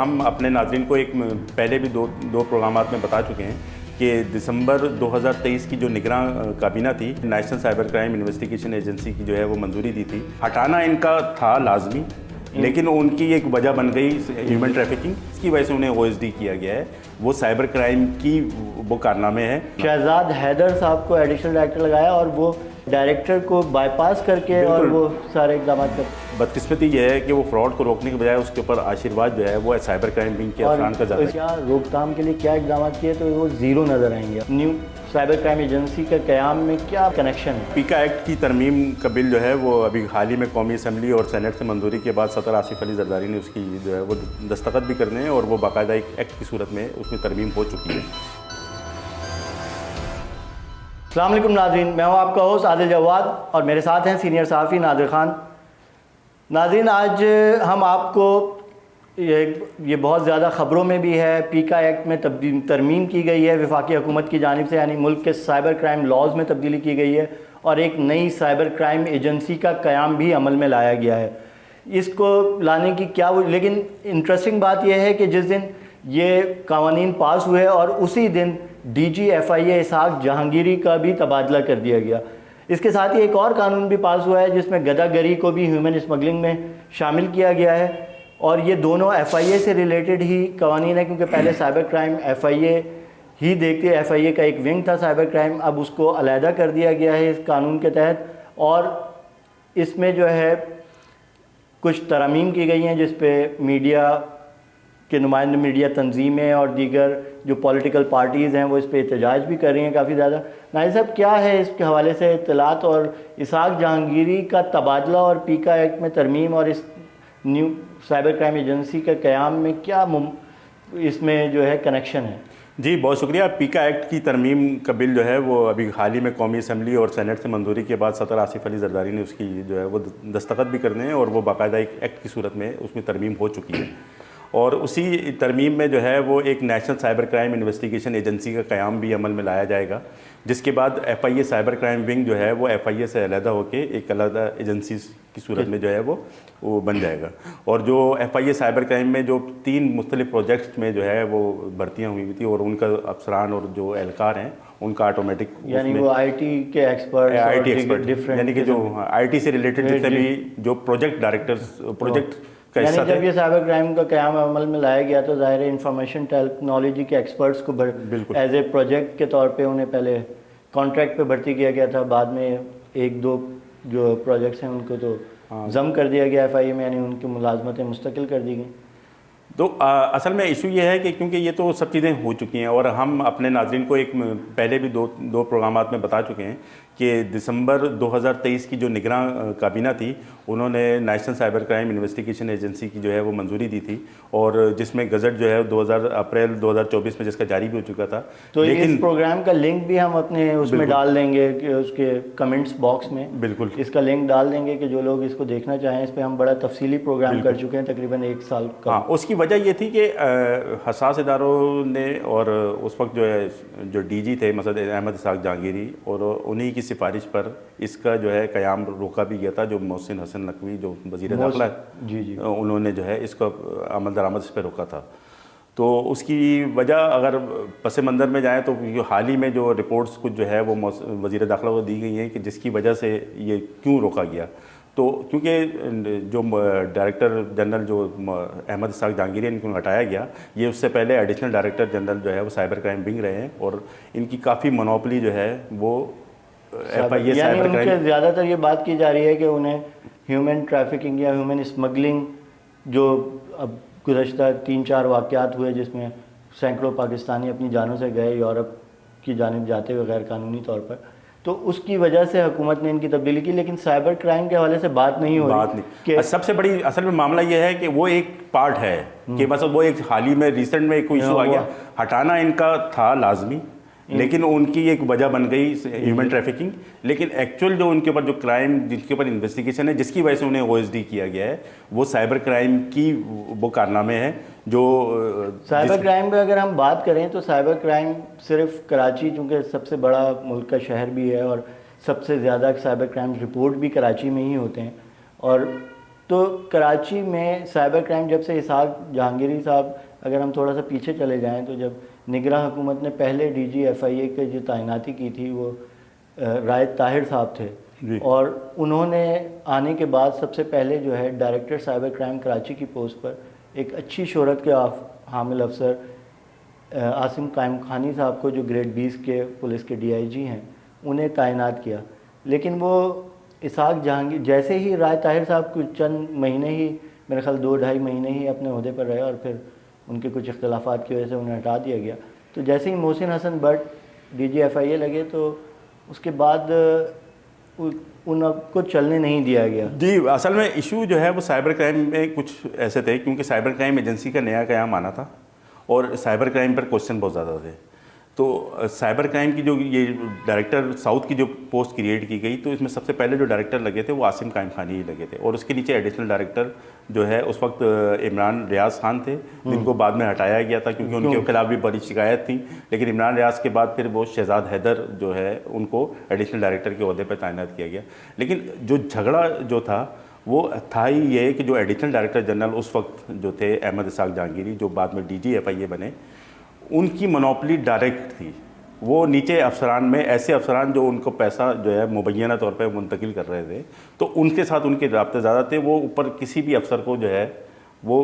हम अपने नाज़रीन को एक पहले भी दो प्रोग्रामात में बता चुके हैं कि दिसंबर 2023 की जो निगरान काबीना थी, national cyber crime investigation agency की जो है वो मंजूरी दी थी। हटाना इनका था लाजमी, लेकिन उनकी एक वजह बन गई ह्यूमन ट्रैफिकिंग, इसकी वजह से उन्हें ओएसडी किया गया है। वो साइबर क्राइम की वो कारनामे हैं। शहजाद हैदर साहब को एडिशनल डायरेक्टर लगाया और वो डायरेक्टर को बाईपास करके और वो सारे इकदाम कर। बदकिस्मती यह है कि वो फ्रॉड को रोकने के बजाय उसके ऊपर आशीर्वाद जो है वो साइबर क्राइम विंग के अफरान का ज़्यादा। क्या रोकथाम के लिए क्या इकदाम किए तो वो ज़ीरो नज़र आएंगे। न्यू साइबर क्राइम एजेंसी का क़याम में क्या कनेक्शन है? पीका एक्ट की तरमीम का बिल जो है वो अभी हाल ही में कौमी असम्बली और सेनेट से मंजूरी के बाद सदर आसिफ अली जरदारी ने उसकी जो है वो दस्तखत भी करने हैं और वो बाकायदा एक एक्ट की सूरत में उसमें तरमीम हो चुकी है। अस्सलाम वालेकुम नाज़रीन, मैं हूँ आपका होस्ट आदिल जवाद और मेरे साथ हैं सीनियर सहाफ़ी नादिर ख़ान। नाज़रीन, आज हम आपको ये बहुत ज़्यादा ख़बरों में भी है, पीका एक्ट में तरमीम की गई है वफाकी हुकूमत की जानिब से, यानी मुल्क के साइबर क्राइम लॉज में तब्दीली की गई है और एक नई साइबर क्राइम एजेंसी का क़याम भी अमल में लाया गया है। इसको लाने की क्या लेकिन इंटरेस्टिंग बात यह है कि जिस दिन ये कानून पास हुए और उसी दिन DG/FIA इसहाक जहांगीरी का भी तबादला कर दिया गया। इसके साथ ही एक और कानून भी पास हुआ है जिसमें गदागरी को भी ह्यूमन स्मगलिंग में शामिल किया गया है और ये दोनों FIA से रिलेटेड ही कानून है, क्योंकि पहले साइबर क्राइम FIA ही देखती है। FIA का एक विंग था साइबर क्राइम, अब उसको अलहदा कर दिया गया है इस कानून के तहत और इसमें जो है कुछ तरमीम की गई हैं जिस पे मीडिया के नुमाइंदे, मीडिया तंजीमें और दीगर जो पॉलिटिकल पार्टीज़ हैं वो इस पर एहतजाज भी कर रही हैं काफ़ी ज़्यादा। नाज़रीन साहब, क्या है इसके हवाले से इत्तलात और इसहाक जहांगीरी का तबादला और पीका एक्ट में तरमीम और इस न्यू साइबर क्राइम एजेंसी के क़याम में क्या इसमें जो है कनेक्शन है? जी, बहुत शुक्रिया। पीका एक्ट की तरमीम का बिल जो है वो अभी हाल ही में कौमी असम्बली और सेनेट से मंजूरी के बाद सदर आसिफ अली जरदारी ने उसकी जो है वो दस्तखत भी करने हैं और वो बाकायदा एक एक्ट की सूरत में उसमें तरमीम हो चुकी है और उसी तरमीम में जो है वो एक national cyber crime investigation agency का क़याम भी अमल में लाया जाएगा, जिसके बाद FIA साइबर क्राइम विंग जो है वो FIA से अलहदा होकर एक अलहदा एजेंसी की सूरत में जो है वो बन जाएगा। और जो FIA साइबर क्राइम में जो 3 मुख्तलिफ प्रोजेक्ट्स में जो है वो भर्तियाँ हुई थी और उनका अफसरान और जो एहलकार हैं उनका ऑटोमेटिक, यानी वो IT के एक्सपर्ट यानी कि जो IT से रिलेटेड जितने भी जो प्रोजेक्ट डायरेक्टर्स प्रोजेक्ट, यानी जब ये साइबर क्राइम का क़याम अमल में लाया गया तो ज़ाहिर है इंफॉर्मेशन टेक्नोलॉजी के एक्सपर्ट्स को एज ए प्रोजेक्ट के तौर पे उन्हें पहले कॉन्ट्रैक्ट पे भर्ती किया गया था, बाद में 1-2 जो प्रोजेक्ट्स हैं उनको तो जम कर दिया गया FIA में, यानी उनकी मुलाजमतें मुस्तकिल कर दी गई। तो असल में इशू ये है कि क्योंकि ये तो सब चीज़ें हो चुकी हैं और हम अपने नाज़रीन को एक पहले भी दो प्रोग्रामात में बता चुके हैं कि दिसंबर 2023 की जो निगरान काबीना थी, उन्होंने national cyber crime investigation agency की जो है वो मंजूरी दी थी और जिसमें गज़ट जो है अप्रैल 2024 में जिसका जारी भी हो चुका था। तो लेकिन इस प्रोग्राम का लिंक भी हम अपने उसमें डाल देंगे कि उसके कमेंट्स बॉक्स में बिल्कुल इसका लिंक डाल देंगे कि जो लोग इसको देखना चाहें। इस पर हम बड़ा तफसीली प्रोग्राम कर चुके हैं तकरीबन 1 साल का। हाँ, उसकी वजह ये थी कि हसास इदारों ने और उस वक्त जो है जो DG थे मसद अहमद इसहाक जहांगीरी, और उन्हीं की सिफारिश पर इसका जो है क़याम रोका भी गया था। जो मोहसिन हसन नकवी जो वज़ीर दाखिला जी उन्होंने जो है इसको अमल दरामद इस पर रोका था। तो उसकी वजह अगर पस मंज़र में जाएँ तो हाल ही में जो रिपोर्ट्स कुछ जो है वो वज़ीर दाखिला को दी गई हैं कि जिसकी वजह से ये क्यों रोका गया। तो क्योंकि जो डायरेक्टर जनरल जो अहमद इसहाक जहांगीरी इनको हटाया गया, ये उससे पहले एडिशनल डायरेक्टर जनरल जो है वो साइबर क्राइम विंग रहे हैं और इनकी काफ़ी मोनोपोली जो है वो FIA साइबर क्राइम। ज़्यादातर ये बात की जा रही है कि उन्हें ह्यूमन ट्रैफिकिंग या ह्यूमन स्मगलिंग, जो अब गुज़श्ता 3-4 वाक़यात हुए जिसमें सैकड़ों पाकिस्तानी अपनी जानों से गए यूरोप की जानिब जाते हुए गैर कानूनी तौर पर, तो उसकी वजह से हुकूमत ने इनकी तब्दीली की। लेकिन साइबर क्राइम के हवाले से बात नहीं हो रही कि सबसे बड़ी असल में मामला ये है कि वो एक पार्ट है कि बस वो एक हाल ही में रिसेंट में कोई इशू आ गया। हटाना इनका था लाजमी, लेकिन उनकी एक वजह बन गई ह्यूमन ट्रैफिकिंग, लेकिन एक्चुअल जो उनके ऊपर जो क्राइम जिनके ऊपर इन्वेस्टिगेशन है जिसकी वजह से उन्हें OSD किया गया है वो साइबर क्राइम की वो कारनामे हैं। जो साइबर क्राइम पर अगर हम बात करें तो साइबर क्राइम सिर्फ कराची, चूँकि सबसे बड़ा मुल्क का शहर भी है और सबसे ज़्यादा साइबर क्राइम रिपोर्ट भी कराची में ही होते हैं, और तो कराची में साइबर क्राइम जब से इसहाक जहांगीरी साहब, अगर हम थोड़ा सा पीछे चले जाएं तो जब निगरान हुकूमत ने पहले डीजी एफआईए के जो तैनाती की थी वो रायत ताहिर साहब थे, और उन्होंने आने के बाद सबसे पहले जो है डायरेक्टर साइबर क्राइम कराची की पोस्ट पर एक अच्छी शोहरत के हामिल अफसर आसिम कायम खानी साहब को, जो ग्रेड 20 के पुलिस के डीआईजी हैं, उन्हें तैनात किया। लेकिन वो इसहाक जहांगीर जैसे ही राय ताहिर साहब कुछ चंद महीने ही, मेरे ख्याल 2-2.5 महीने ही अपने ओहदे पर रहे और फिर उनके कुछ इख्तलाफात की वजह से उन्हें हटा दिया गया। तो जैसे ही मोहसिन हसन भट्ट डीजी एफआईए लगे तो उसके बाद उनको चलने नहीं दिया गया। जी, असल में इशू जो है वो साइबर क्राइम में कुछ ऐसे थे, क्योंकि साइबर क्राइम एजेंसी का नया क़याम आना था और साइबर क्राइम पर क्वेश्चन बहुत ज़्यादा थे। तो साइबर क्राइम की जो ये डायरेक्टर साउथ की जो पोस्ट क्रिएट की गई, तो इसमें सबसे पहले जो डायरेक्टर लगे थे वो आसिम कायम खानी ही लगे थे, और उसके नीचे एडिशनल डायरेक्टर जो है उस वक्त इमरान रियाज खान थे, जिनको बाद में हटाया गया था क्योंकि उनके खिलाफ भी बड़ी शिकायत थी। लेकिन इमरान रियाज के बाद फिर वो शहजाद हैदर जो है उनको एडिशनल डायरेक्टर के ओहदे पर तैनात किया गया। लेकिन जो झगड़ा जो था वो था ही ये कि जो एडिशनल डायरेक्टर जनरल उस वक्त जो थे अहमद इसहाक जहांगीरी, जो बाद में डीजी एफआईए बने, उनकी मोनोपली डायरेक्ट थी। वो नीचे अफसरान में ऐसे अफसरान जो उनको पैसा जो है मुबैना तौर पे मुंतकिल कर रहे थे, तो उनके साथ उनके राब्ते ज़्यादा थे। वो ऊपर किसी भी अफसर को जो है वो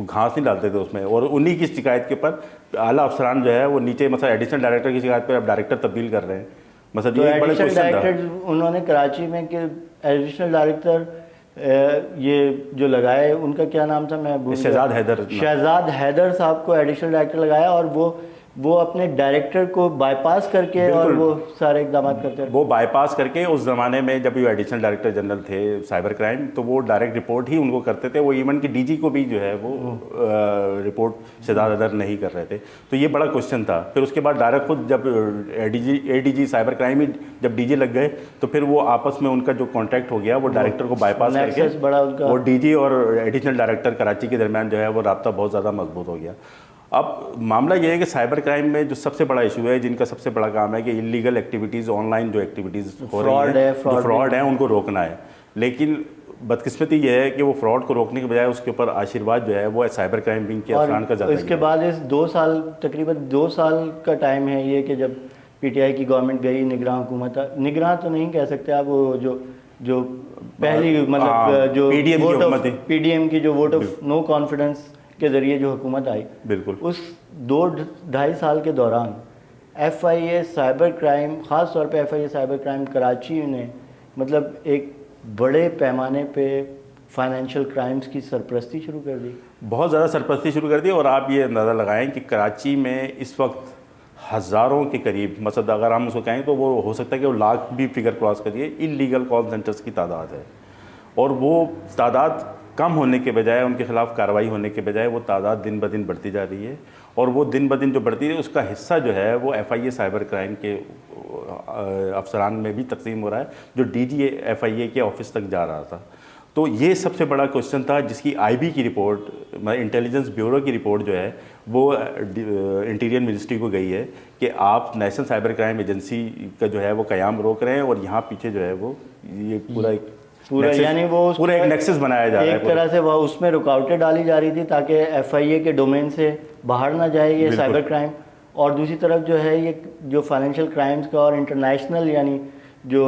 घास नहीं डालते थे उसमें, और उन्हीं की शिकायत के ऊपर आला अफसरान जो है वो नीचे मतलब एडिशनल डायरेक्टर की शिकायत पर अब डायरेक्टर तब्दील कर रहे हैं। मतलब तो ये बड़े एडिशनल क्वेश्चन था। डायरेक्टर उन्होंने कराची में कि एडिशनल डायरेक्टर ये जो लगाए, उनका क्या नाम था, मैं भूल गया। शहजाद हैदर। शहजाद हैदर साहब को एडिशनल डायरेक्टर लगाया, और वो अपने डायरेक्टर को बाईपास करके और वो सारे इकदाम करते रहे। वो बाईपास करके उस ज़माने में जब ये एडिशनल डायरेक्टर जनरल थे साइबर क्राइम, तो वो डायरेक्ट रिपोर्ट ही उनको करते थे। वो इवन कि डीजी को भी जो है वो रिपोर्ट शहजाद हैदर नहीं कर रहे थे। तो ये बड़ा क्वेश्चन था। फिर उसके बाद डायरेक्ट खुद जब एडीजी साइबर क्राइम ही जब डीजी लग गए, तो फिर वो आपस में उनका जो कॉन्टैक्ट हो गया, वो डायरेक्टर को बाईपास करके बड़ा उनका, वो डीजी और एडिशनल डायरेक्टर कराची के दरमियान जो है वो राब्ता बहुत ज़्यादा मजबूत हो गया। अब मामला ये है कि साइबर क्राइम में जो सबसे बड़ा इशू है, जिनका सबसे बड़ा काम है कि इलीगल एक्टिविटीज़, ऑनलाइन जो एक्टिविटीज़ हो रही हैं, जो फ्रॉड है, उनको रोकना है। लेकिन बदकिस्मती ये है कि वो फ्रॉड को रोकने के बजाय उसके ऊपर आशीर्वाद जो है वो साइबर क्राइम विंग के अफसरान का ज़्यादा। इसके बाद इस 2 साल, तकरीबन 2 साल का टाइम है ये कि जब पीटीआई की गवर्नमेंट गई, निगरान हुकूमत, निगरान तो नहीं कह सकते आप, वो जो पहली मतलब जो पीडीएम की जो वोट ऑफ नो कॉन्फिडेंस के ज़रिए जो हुकूमत आई, बिल्कुल उस 2-2.5 साल के दौरान एफआईए साइबर क्राइम, ख़ास तौर पे एफआईए साइबर क्राइम कराची ने मतलब एक बड़े पैमाने पे फाइनेंशियल क्राइम्स की सरपरस्ती शुरू कर दी, बहुत ज़्यादा सरपरस्ती शुरू कर दी। और आप ये अंदाज़ा लगाएं कि कराची में इस वक्त हज़ारों के करीब, मतलब अगर हम उसको कहें तो वो हो सकता है कि वो लाख भी फिगर क्रॉस करिए, इलीगल कॉल सेंटर्स की तादाद है। और वो तादाद कम होने के बजाय, उनके खिलाफ कार्रवाई होने के बजाय, वो तादाद दिन ब दिन बढ़ती जा रही है। और वो दिन ब दिन जो बढ़ती है, उसका हिस्सा जो है वो एफआईए साइबर क्राइम के अफसरान में भी तकसीम हो रहा है, जो डीजी एफआईए के ऑफिस तक जा रहा था। तो ये सबसे बड़ा क्वेश्चन था, जिसकी आईबी की रिपोर्ट, मतलब इंटेलिजेंस ब्यूरो की रिपोर्ट जो है वो इंटीरियर मिनिस्ट्री को गई है कि आप नेशनल साइबर क्राइम एजेंसी का जो है वो क़याम रोक रहे हैं, और यहाँ पीछे जो है वो ये पूरा यानी वो पूरा एक नेक्सस बनाया जा रहा है। एक तरह से वह उसमें रुकावटें डाली जा रही थी ताकि एफआईए के डोमेन से बाहर ना जाए ये साइबर क्राइम, और दूसरी तरफ जो है ये जो फाइनेंशियल क्राइम्स का और इंटरनेशनल यानी जो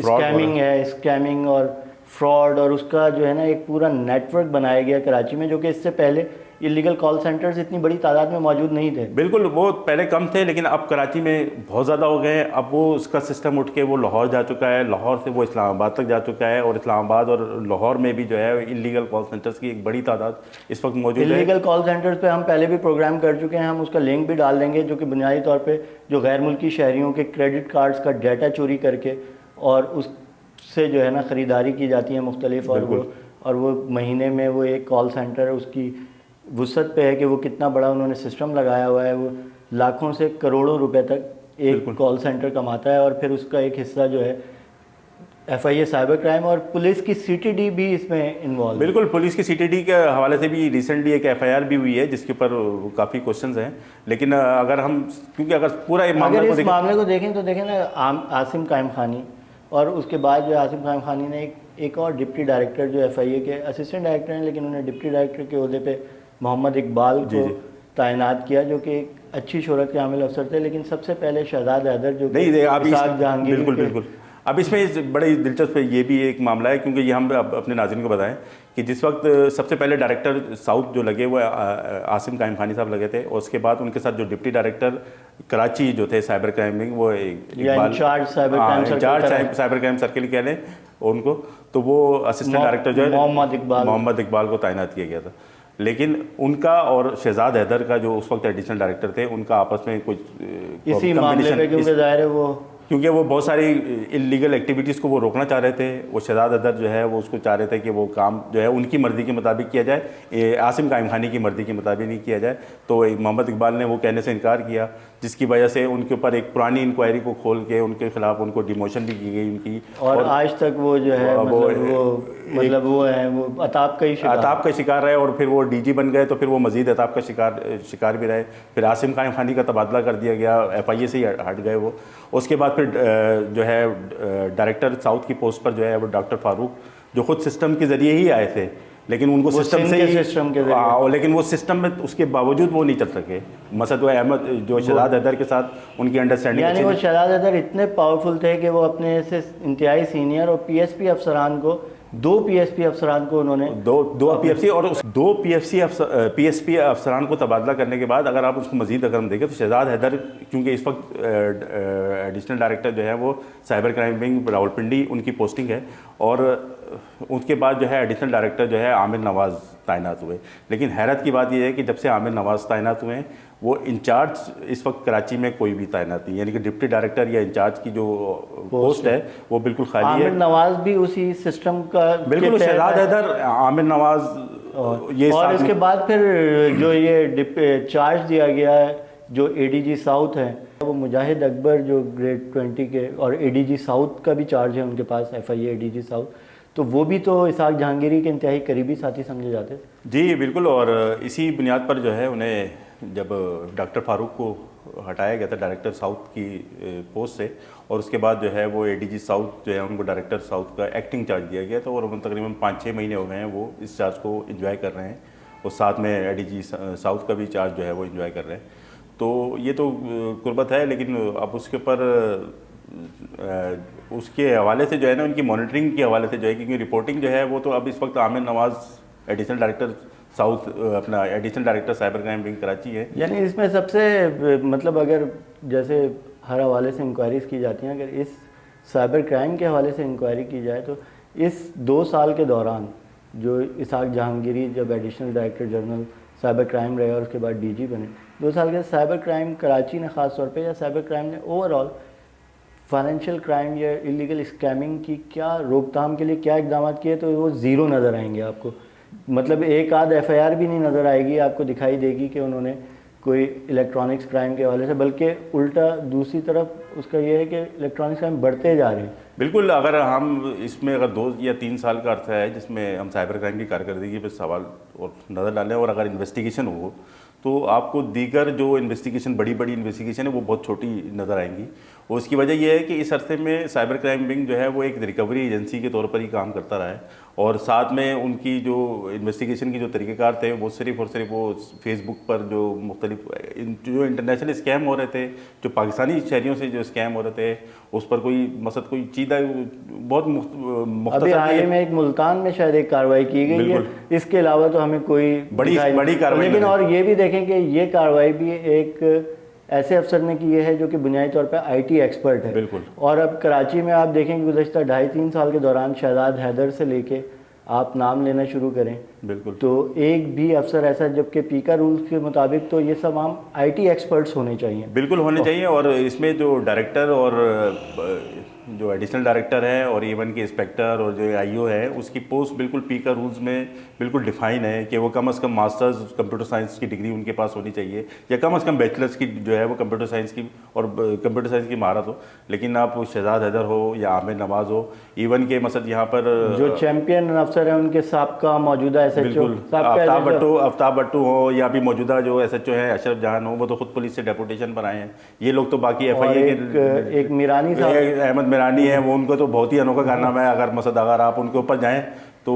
स्कैमिंग और फ्रॉड, और उसका जो है ना एक पूरा नेटवर्क बनाया गया कराची में, जो कि इससे पहले इलीगल कॉल सेंटर्स इतनी बड़ी तादाद में मौजूद नहीं थे। बिल्कुल, वो पहले कम थे, लेकिन अब कराची में बहुत ज़्यादा हो गए। अब वो उसका सिस्टम उठ के वो लाहौर जा चुका है, लाहौर से वो इस्लामाबाद तक जा चुका है, और इस्लामाबाद और लाहौर में भी जो है इलीगल कॉल सेंटर्स की एक बड़ी तादाद इस वक्त मौजूद है। इलीगल कॉल सेंटर्स पे हम पहले भी प्रोग्राम कर चुके हैं, हम उसका लिंक भी डाल देंगे, जो कि बुनियादी तौर पर जो गैर मुल्की शहरियों के क्रेडिट कार्ड्स का डाटा चोरी करके और उससे जो है ना ख़रीदारी की जाती है मुख्तलिफ, और वो महीने में वो एक कॉल सेंटर उसकी वुसअत पे है कि वो कितना बड़ा उन्होंने सिस्टम लगाया हुआ है। वो लाखों से करोड़ों रुपए तक एक कॉल सेंटर कमाता है, और फिर उसका एक हिस्सा जो है एफआईए साइबर क्राइम, और पुलिस की सीटीडी भी इसमें इन्वॉल्व। बिल्कुल, पुलिस की सीटीडी के हवाले से भी रिसेंटली एक एफआईआर भी हुई है, जिसके ऊपर काफ़ी क्वेश्चंस हैं। लेकिन अगर हम, क्योंकि अगर पूरा मामले को देखें तो देखें ना, आसिम कायम खानी और उसके बाद जो आसिम खानी ने एक और डिप्टी डायरेक्टर जो FIA के असिस्टेंट डायरेक्टर हैं, लेकिन उन्हें डिप्टी डायरेक्टर के ओहदे पे मोहम्मद इकबाल को तैनात किया, जो कि एक अच्छी शोहरत के हामिल अफसर थे। लेकिन सबसे पहले शहजाद हैदर जो नहीं आप इसाक जहांगीर बिल्कुल अब इसमें बड़ी दिलचस्प ये भी एक मामला है, क्योंकि ये हम अपने नाज़रीन को बताएं कि जिस वक्त सबसे पहले डायरेक्टर साउथ जो लगे वो आसिम कायम खानी साहब लगे थे, और उसके बाद उनके साथ जो डिप्टी डायरेक्टर कराची जो थे साइबर क्राइम विंग, वो इंचार्ज साइबर क्राइम सर्किल कह लें उनको, तो वो असिस्टेंट डायरेक्टर जो है मोहम्मद इकबाल को तैनात किया गया था। लेकिन उनका और शहजाद हैदर का जो उस वक्त एडिशनल डायरेक्टर थे, उनका आपस में कुछ इसी मामले पे क्योंकि वो बहुत सारी इलीगल एक्टिविटीज़ को वो रोकना चाह रहे थे। वो शहजाद हैदर जो है वो उसको चाह रहे थे कि वो काम जो है उनकी मर्ज़ी के मुताबिक किया जाए, आसिम कायम खानी की मर्ज़ी के मुताबिक नहीं किया जाए। तो मोहम्मद इकबाल ने वो कहने से इनकार किया, जिसकी वजह से उनके ऊपर एक पुरानी इंक्वायरी को खोल के उनके खिलाफ उनको डिमोशन भी की गई उनकी, और आज तक वो जो है वो अताब का शिकार रहे, और फिर वो DG बन गए, तो फिर वो मज़ीद अताब का शिकार भी रहे। फिर आसिम कायम खानी का तबादला कर दिया गया, FIA से ही हट गए वो। उसके बाद फिर जो है डायरेक्टर साउथ की पोस्ट पर जो है वो डॉक्टर फारूक, जो खुद सिस्टम के ज़रिए ही आए थे, लेकिन उनको सिस्टम से लेकिन वो सिस्टम में उसके बावजूद वो नहीं चल सके। मसद वो अहमद जो शहजाद हैदर के साथ उनकी अंडरस्टैंडिंग, यानी वो शहजाद हैदर इतने पावरफुल थे कि वो अपने से इंतहाई सीनियर और PSP अफसरान को, 2 PSP अफसरान को उन्होंने दो PSP अफसरान को तबादला करने के बाद, अगर आप उसको मज़ीद अगर हम देखें तो शहजाद हैदर, क्योंकि इस वक्त एडिशनल डायरेक्टर जो है वो साइबर क्राइम विंग रावलपिंडी उनकी पोस्टिंग है, और उसके बाद जो है एडिशनल डायरेक्टर जो है आमिर नवाज़ तैनात हुए। लेकिन हैरत की बात यह है कि जब से आमिर नवाज़ तैनात हुए हैं, वो इंचार्ज इस वक्त कराची में कोई भी तैनात नहीं, यानी कि डिप्टी डायरेक्टर या इंचार्ज की जो पोस्ट है वो बिल्कुल खाली है। आमिर नवाज़ भी उसी सिस्टम का बिल्कुल, शहजाद हैदर, आमिर नवाज़ ये, और इसके बाद फिर जो ये चार्ज दिया गया है जो ADG साउथ है, वो मुजाहिद अकबर जो ग्रेड 20 के, और ADG साउथ का भी चार्ज है उनके पास, FIA ADG साउथ, तो वो भी तो इसाक जहांगीरी के इंतहाई करीबी साथी समझे जाते थे। जी बिल्कुल, और इसी बुनियाद पर जो है उन्हें जब डॉक्टर फारूक को हटाया गया था डायरेक्टर साउथ की पोस्ट से, और उसके बाद जो है वो ADG साउथ जो है उनको डायरेक्टर साउथ का एक्टिंग चार्ज दिया गया था, और वो तकरीबन 5-6 महीने हो गए हैं वो इस चार्ज को एंजॉय कर रहे हैं, और साथ में ADG साउथ का भी चार्ज जो है वो एंजॉय कर रहे हैं। तो ये तो कुर्बत है, लेकिन अब उसके ऊपर उसके हवाले से जो है ना, उनकी मॉनिटरिंग के हवाले से जो है, क्योंकि रिपोर्टिंग जो है वो तो अब इस वक्त आमिर नवाज़ एडिशनल डायरेक्टर साउथ, अपना additional director cyber crime wing Karachi है। यानी इसमें सबसे मतलब अगर जैसे हर हवाले से इंक्वायरीज की जाती हैं, अगर इस साइबर क्राइम के हवाले से इंक्वायरी की जाए तो इस 2 साल के दौरान जो इसाक जहांगीरी जब additional director general cyber crime रहे और उसके बाद DG बने, 2 साल के साइबर क्राइम कराची ने ख़ास तौर पे, या साइबर क्राइम ने ओवरऑल फाइनेंशियल क्राइम या इलीगल स्कैमिंग की क्या रोकथाम के लिए क्या इकदाम किए, तो वो ज़ीरो नज़र आएंगे आपको। मतलब एक आध FIR भी नहीं नज़र आएगी आपको, दिखाई देगी कि उन्होंने कोई इलेक्ट्रॉनिक्स क्राइम के हवाले से, बल्कि उल्टा दूसरी तरफ उसका ये है कि इलेक्ट्रॉनिक्स क्राइम बढ़ते जा रहे हैं। बिल्कुल, अगर हम इसमें अगर 2 या 3 साल का अर्थ है जिसमें हम साइबर क्राइम की कारकर्दगी पर सवाल और नज़र डालें, और अगर इन्वेस्टिगेशन हो तो आपको दीगर जो इन्वेस्टिगेशन, बड़ी इन्वेस्टिगेशन है वो बहुत छोटी नज़र आएंगी। और उसकी वजह यह है कि इस अरसे में साइबर क्राइम विंग जो है वो एक रिकवरी एजेंसी के तौर पर ही काम करता रहा है, और साथ में उनकी जो इन्वेस्टिगेशन की जो तरीक़ेकार थे वो सिर्फ़ और सिर्फ वो फेसबुक पर जो मुख्तलिफ जो इंटरनेशनल स्कैम हो रहे थे, जो पाकिस्तानी शहरियों से जो स्कैम हो रहे थे, उस पर कोई मसद कोई चीज़ा बहुत अभी हाल ही में एक मुल्तान में शायद एक कार्रवाई की गई है, इसके अलावा तो हमें कोई बड़ी कार्रवाई। लेकिन और ये भी देखें कि ये कार्रवाई भी एक ऐसे अफसर ने की है जो कि बुनियादी तौर पे IT एक्सपर्ट है। बिल्कुल। और अब कराची में आप देखें गुज़श्ता 2.5-3 साल के दौरान शहजाद हैदर से लेके आप नाम लेना शुरू करें, बिल्कुल, तो एक भी अफसर ऐसा, जबकि पीका रूल्स के मुताबिक तो ये सब आम IT एक्सपर्ट्स होने चाहिए। बिल्कुल होने चाहिए, और इसमें जो डायरेक्टर और जो एडिशनल डायरेक्टर है और इवन के इंस्पेक्टर और जो IO है उसकी पोस्ट बिल्कुल पीका रूल्स में बिल्कुल डिफाइन है कि वो कम से कम मास्टर्स कंप्यूटर साइंस की डिग्री उनके पास होनी चाहिए, या कम से कम बैचलर्स की जो है वो कंप्यूटर साइंस की और कंप्यूटर साइंस की महारत हो। लेकिन आप शहजाद हैदर हो या आमिर नवाज़ हो, इवन के मसद यहाँ पर जो चैम्पियन अफसर हैं उनके साबका मौजूदा SHO बिल्कुल। आफ्ताब भट्टू हो या अभी मौजूदा जो SHO है अशरफ जहान हो, वो तो खुद पुलिस से डेपुटेशन पर आए हैं। ये लोग तो बाकी FIA के एक मीरानी साहब, अहमद मीरानी है, वो उनको तो बहुत ही अनोखा कारनामा है। अगर मसद अगर आप उनके ऊपर जाएँ तो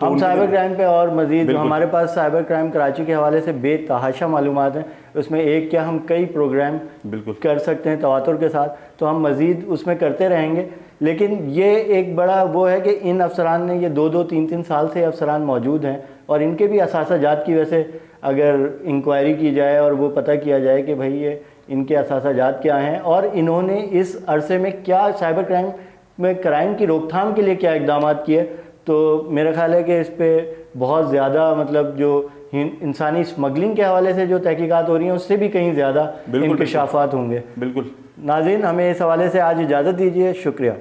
हम साइबर क्राइम पे और मज़ीद हमारे पास साइबर क्राइम कराची के हवाले से बेतहाशा मालूमात हैं। उसमें एक क्या हम कई प्रोग्राम बिल्कुल कर सकते हैं तवातुर के साथ, तो हम मज़ीद उसमें करते रहेंगे। लेकिन ये एक बड़ा वो है कि इन अफसरान ने, ये 2-3 साल से अफसरान मौजूद हैं और इनके भी असासाजात की वजह से अगर इंक्वायरी की जाए और वो पता किया जाए कि भाई ये इनके असासाजात क्या हैं और इन्होंने इस अरसे में क्या साइबर क्राइम में क्राइम की रोकथाम के लिए क्या इकदाम किए, तो मेरा ख्याल है कि इस पर बहुत ज़्यादा मतलब जो इंसानी स्मगलिंग के हवाले से जो तहकीकात हो रही हैं उससे भी कहीं ज़्यादा इंकशाफात होंगे। बिल्कुल। नाज़रीन, हमें इस हवाले से आज इजाज़त दीजिए। शुक्रिया।